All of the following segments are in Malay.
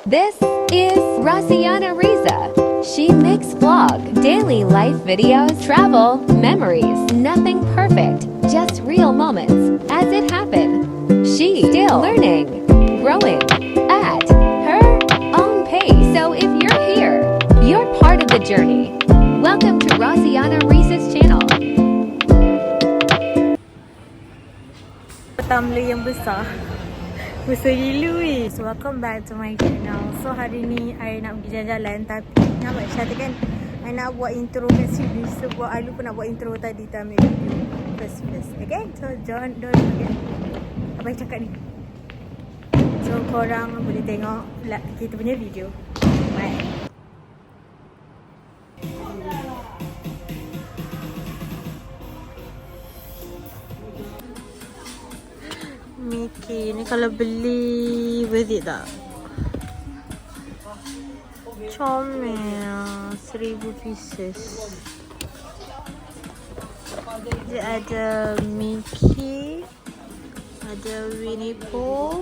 This is Rasiana Riza. She makes vlog, daily life videos, travel, memories, nothing perfect, just real moments as it happened. She still learning, growing at her own pace. So if you're here, you're part of the journey. Welcome to Rasiana Riza's channel. Tumbler yang besar gila weh. So welcome back to my channel. So hari ni I nak pergi jalan-jalan, tapi nampak cantik kan, I nak buat intro kat sini. Sebab I lupa nak buat intro tadi, tak ambil video first. Okay, so don't forget apa yang cakap ni. So korang boleh tengok kita punya video. Bye. Mickey ni kalau beli worth it tak? Comel 1000 pieces. Dia ada Mickey, ada Winnie Pooh.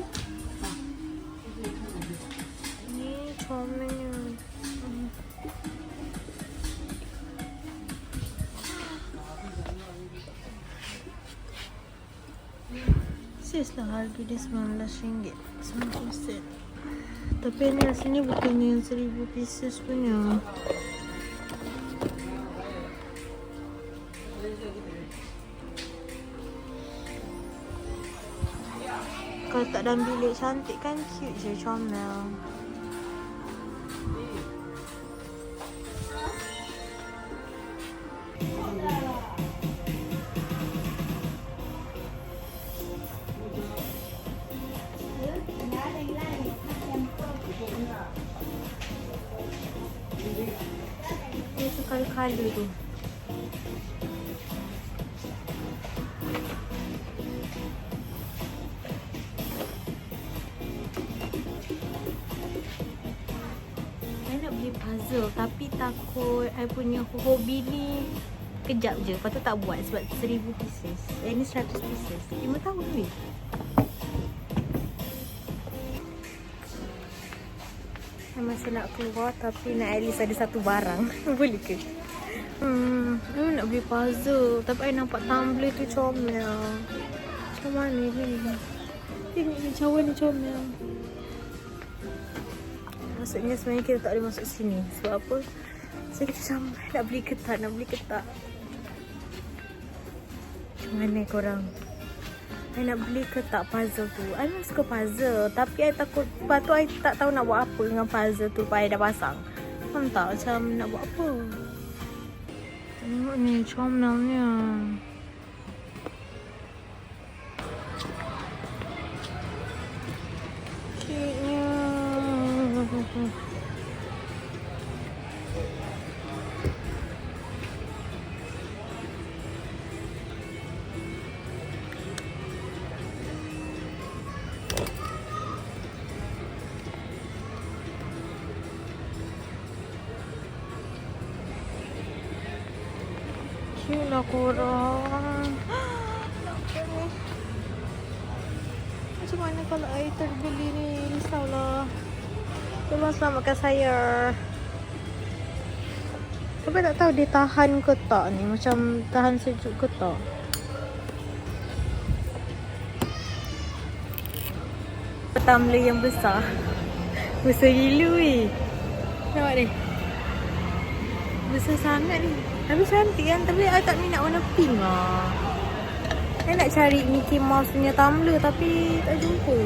Ni comel. Sis lah, harga dia RM19 90 sen. Tapi yang rasanya bukannya 1000 pieces punya. Kalau tak dalam bilik cantik kan, cute je, comel. Dia tu color tu. I nak beli puzzle, tapi takut I punya hobi ni kejap je, lepas tu tak buat sebab 1000 pieces. Ni 100 pieces, 5 tahun weh. I masih nak keluar, tapi nak at least ada satu barang. Boleh ke? I nak beli puzzle, tapi I nampak tumbler tu comel. Macam mana ni? Tengok macam mana comel. Maksudnya sebenarnya kita tak boleh masuk sini. Sebab apa? Saya macam nak beli ketat. Macam mana korang? I nak beli ke tak puzzle tu? I memang suka puzzle, tapi I takut lepas tu I tak tahu nak buat apa dengan puzzle tu lepas I dah pasang. Faham tak? Macam nak buat apa? Tengok ni, comelnya. Cute-nya. Cute lah korang. Nampak ni. Macam mana kalau I terbeli ni? Risaulah. Tolong selamatkan saya. Tapi tak tahu dia tahan ke tak ni. Macam tahan sejuk ke tak. Tumbler yang besar. Besar gila weh. Nampak ni. Besar sangat ni. Tapi cantik kan? Tapi I tak minat warna pink lah. I nak cari Mickey Mouse punya tumbler tapi tak jumpa.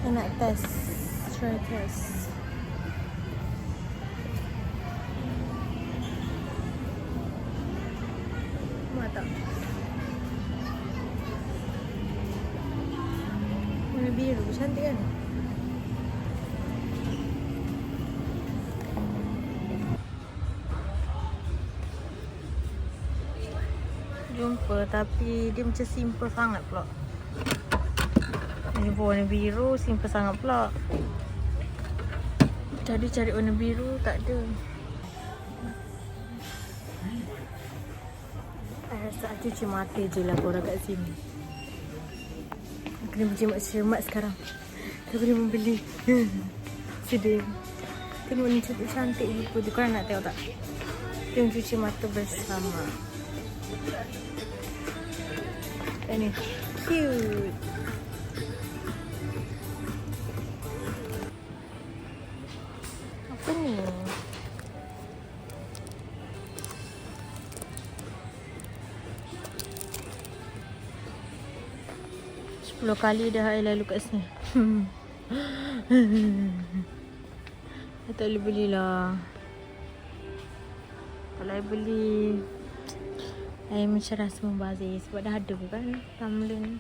I nak test. Try test. Nampak tak? Warna biru. Cantik kan? Jumpa, tapi dia macam simple sangat pula. Jumpa warna biru, simple sangat pula. Cari warna biru, tak ada. Saat cuci mata je lah korang kat sini. Kena berjimat cermat sekarang. Kita boleh membeli. Sedih. Tengok ni cantik rupa tu. Korang nak tengok tak? Jom cuci mata bersama. Ini cute. Apa ni? Sepuluh kali dah I lalu kat sini. I tak boleh belilah. Kalau I beli, I macam rasa membazir sebab dah ada kan Tumbler.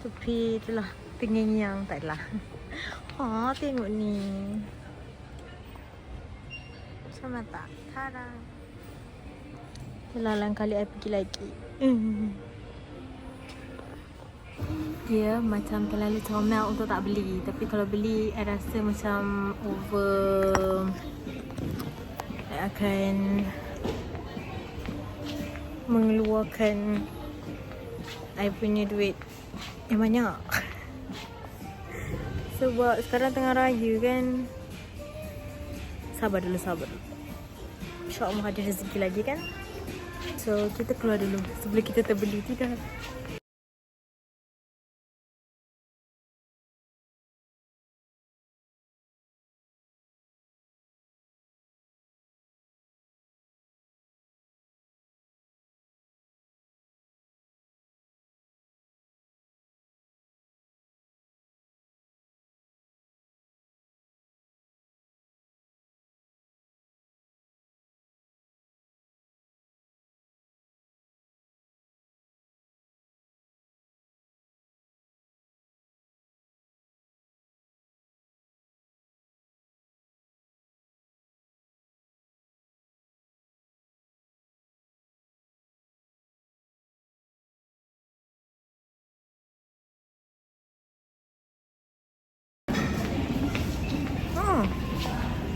Tapi itulah terngiang tak adalah. Ha, tengok ni. Sama tak? Tada. Itulah lain kali I pergi lagi. Dia macam terlalu comel untuk tak beli. Tapi kalau beli, I rasa macam over. I akan mengeluarkan I punya duit yang banyak. Sebab sekarang tengah raya kan. Sabar dulu. InsyaAllah ada rezeki lagi kan. So kita keluar dulu sebelum kita terbeli. Tidak.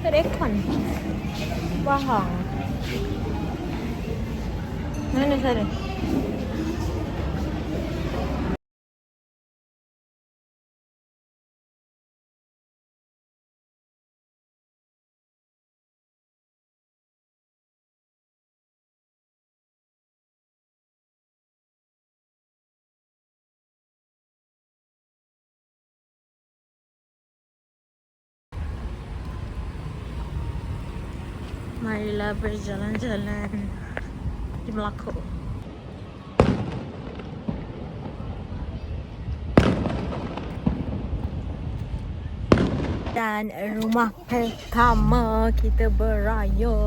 Tak ada aircon. Wahang. Mana sana? Marilah berjalan-jalan di Melaka. Dan rumah pertama kita beraya.